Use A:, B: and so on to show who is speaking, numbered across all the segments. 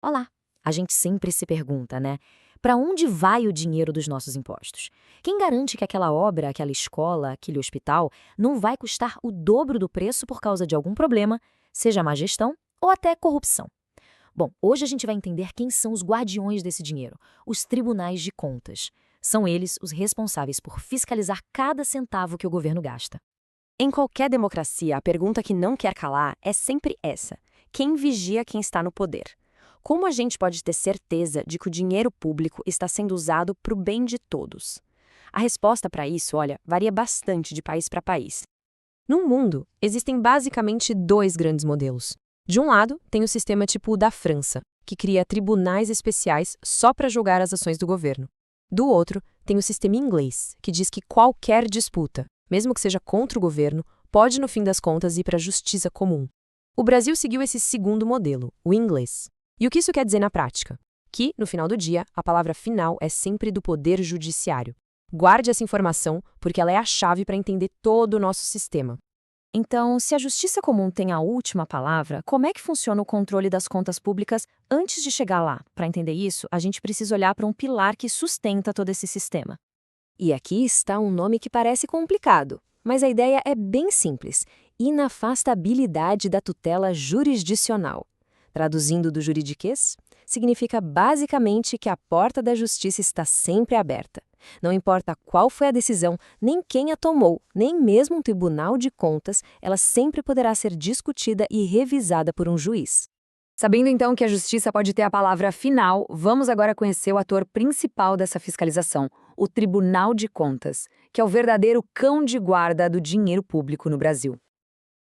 A: Olá! A gente sempre se pergunta, né? Para onde vai o dinheiro dos nossos impostos? Quem garante que aquela obra, aquela escola, aquele hospital não vai custar o dobro do preço por causa de algum problema, seja má gestão ou até corrupção? Bom, hoje a gente vai entender quem são os guardiões desse dinheiro, os tribunais de contas. São eles os responsáveis por fiscalizar cada centavo que o governo gasta.
B: Em qualquer democracia, a pergunta que não quer calar é sempre essa: quem vigia quem está no poder? Como a gente pode ter certeza de que o dinheiro público está sendo usado para o bem de todos? A resposta para isso, olha, varia bastante de país para país. No mundo, existem basicamente dois grandes modelos. De um lado, tem o sistema tipo o da França, que cria tribunais especiais só para julgar as ações do governo. Do outro, tem o sistema inglês, que diz que qualquer disputa, mesmo que seja contra o governo, pode, no fim das contas, ir para a justiça comum. O Brasil seguiu esse segundo modelo, o inglês. E o que isso quer dizer na prática? Que, no final do dia, a palavra final é sempre do Poder Judiciário. Guarde essa informação, porque ela é a chave para entender todo o nosso sistema.
A: Então, se a justiça comum tem a última palavra, como é que funciona o controle das contas públicas antes de chegar lá? Para entender isso, a gente precisa olhar para um pilar que sustenta todo esse sistema.
B: E aqui está um nome que parece complicado, mas a ideia é bem simples: inafastabilidade da tutela jurisdicional. Traduzindo do juridiquês, significa basicamente que a porta da justiça está sempre aberta. Não importa qual foi a decisão, nem quem a tomou, nem mesmo um tribunal de contas, ela sempre poderá ser discutida e revisada por um juiz.
A: Sabendo então que a justiça pode ter a palavra final, vamos agora conhecer o ator principal dessa fiscalização, o Tribunal de Contas, que é o verdadeiro cão de guarda do dinheiro público no Brasil.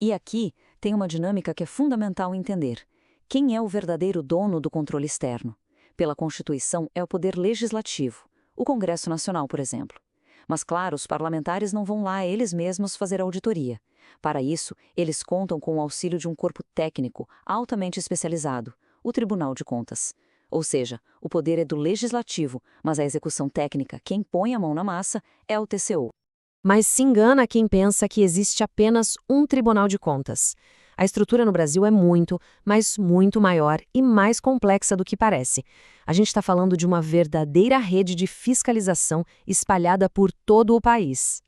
C: E aqui tem uma dinâmica que é fundamental entender. Quem é o verdadeiro dono do controle externo? Pela Constituição, é o Poder Legislativo, o Congresso Nacional, por exemplo. Mas, claro, os parlamentares não vão lá eles mesmos fazer auditoria. Para isso, eles contam com o auxílio de um corpo técnico altamente especializado, o Tribunal de Contas. Ou seja, o poder é do Legislativo, mas a execução técnica, quem põe a mão na massa, é o TCU.
B: Mas se engana quem pensa que existe apenas um Tribunal de Contas. A estrutura no Brasil é muito, mas muito maior e mais complexa do que parece. A gente está falando de uma verdadeira rede de fiscalização espalhada por todo o país.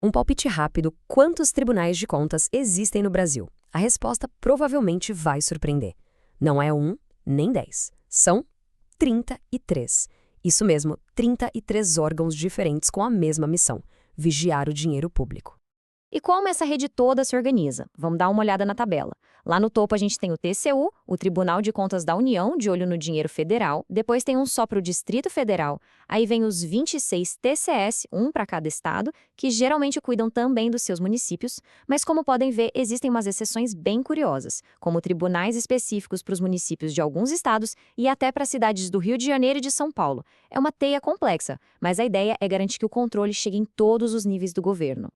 B: Um palpite rápido: quantos tribunais de contas existem no Brasil? A resposta provavelmente vai surpreender. Não é 1, nem 10. São 33. Isso mesmo, 33 órgãos diferentes com a mesma missão: vigiar o dinheiro público.
A: E como essa rede toda se organiza? Vamos dar uma olhada na tabela. Lá no topo a gente tem o TCU, o Tribunal de Contas da União, de olho no dinheiro federal. Depois tem um só para o Distrito Federal. Aí vem os 26 TCS, um para cada estado, que geralmente cuidam também dos seus municípios. Mas como podem ver, existem umas exceções bem curiosas, como tribunais específicos para os municípios de alguns estados e até para as cidades do Rio de Janeiro e de São Paulo. É uma teia complexa, mas a ideia é garantir que o controle chegue em todos os níveis do governo.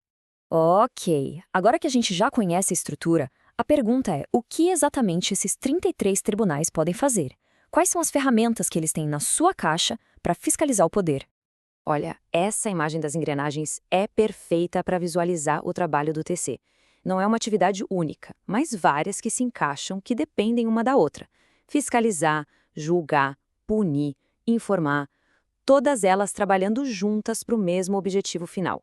B: Ok, agora que a gente já conhece a estrutura, a pergunta é: o que exatamente esses 33 tribunais podem fazer? Quais são as ferramentas que eles têm na sua caixa para fiscalizar o poder? Olha, essa imagem das engrenagens é perfeita para visualizar o trabalho do TC. Não é uma atividade única, mas várias que se encaixam, que dependem uma da outra. Fiscalizar, julgar, punir, informar, todas elas trabalhando juntas para o mesmo objetivo final.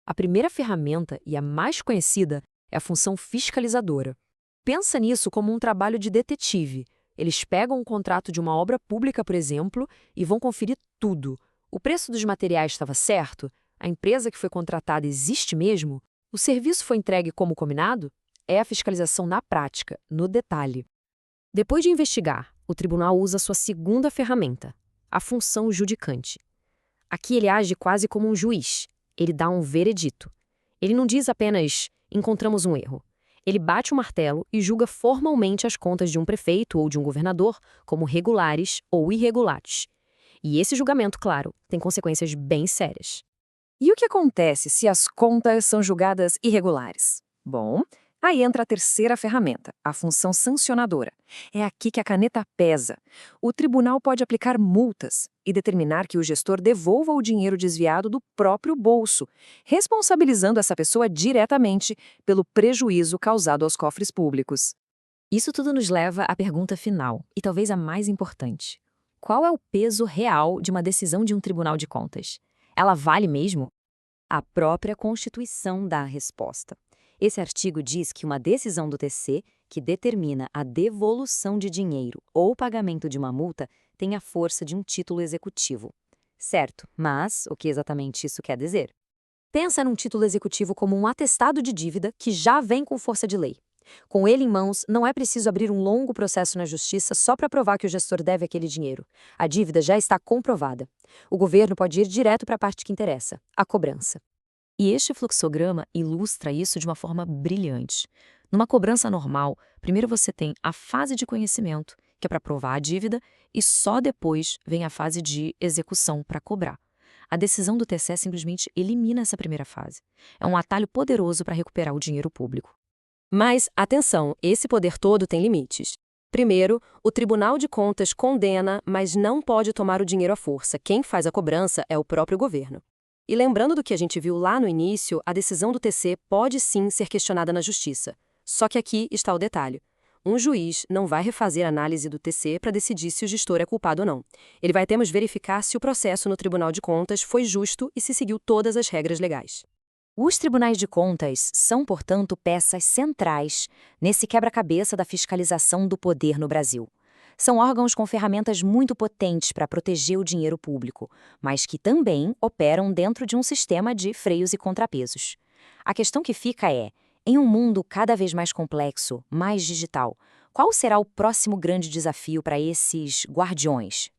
B: A primeira ferramenta, e a mais conhecida, é a função fiscalizadora. Pensa nisso como um trabalho de detetive. Eles pegam um contrato de uma obra pública, por exemplo, e vão conferir tudo. O preço dos materiais estava certo? A empresa que foi contratada existe mesmo? O serviço foi entregue como combinado? É a fiscalização na prática, no detalhe. Depois de investigar, o tribunal usa sua segunda ferramenta, a função judicante. Aqui ele age quase como um juiz. Ele dá um veredito. Ele não diz apenas: encontramos um erro. Ele bate o martelo e julga formalmente as contas de um prefeito ou de um governador como regulares ou irregulares. E esse julgamento, claro, tem consequências bem sérias.
D: E o que acontece se as contas são julgadas irregulares? Bom, aí entra a terceira ferramenta, a função sancionadora. É aqui que a caneta pesa. O tribunal pode aplicar multas e determinar que o gestor devolva o dinheiro desviado do próprio bolso, responsabilizando essa pessoa diretamente pelo prejuízo causado aos cofres públicos.
B: Isso tudo nos leva à pergunta final, e talvez a mais importante. Qual é o peso real de uma decisão de um Tribunal de Contas? Ela vale mesmo?
C: A própria Constituição dá a resposta. Esse artigo diz que uma decisão do TC que determina a devolução de dinheiro ou pagamento de uma multa tem a força de um título executivo. Certo, mas o que exatamente isso quer dizer?
A: Pensa num título executivo como um atestado de dívida que já vem com força de lei. Com ele em mãos, não é preciso abrir um longo processo na justiça só para provar que o gestor deve aquele dinheiro. A dívida já está comprovada. O governo pode ir direto para a parte que interessa, a cobrança.
B: E este fluxograma ilustra isso de uma forma brilhante. Numa cobrança normal, primeiro você tem a fase de conhecimento, que é para provar a dívida, e só depois vem a fase de execução para cobrar. A decisão do TCE simplesmente elimina essa primeira fase. É um atalho poderoso para recuperar o dinheiro público.
E: Mas, atenção, esse poder todo tem limites. Primeiro, o Tribunal de Contas condena, mas não pode tomar o dinheiro à força. Quem faz a cobrança é o próprio governo. E lembrando do que a gente viu lá no início, a decisão do TC pode sim ser questionada na Justiça. Só que aqui está o detalhe. Um juiz não vai refazer a análise do TC para decidir se o gestor é culpado ou não. Ele vai apenas verificar se o processo no Tribunal de Contas foi justo e se seguiu todas as regras legais.
B: Os tribunais de contas são, portanto, peças centrais nesse quebra-cabeça da fiscalização do poder no Brasil. São órgãos com ferramentas muito potentes para proteger o dinheiro público, mas que também operam dentro de um sistema de freios e contrapesos. A questão que fica é, em um mundo cada vez mais complexo, mais digital, qual será o próximo grande desafio para esses guardiões?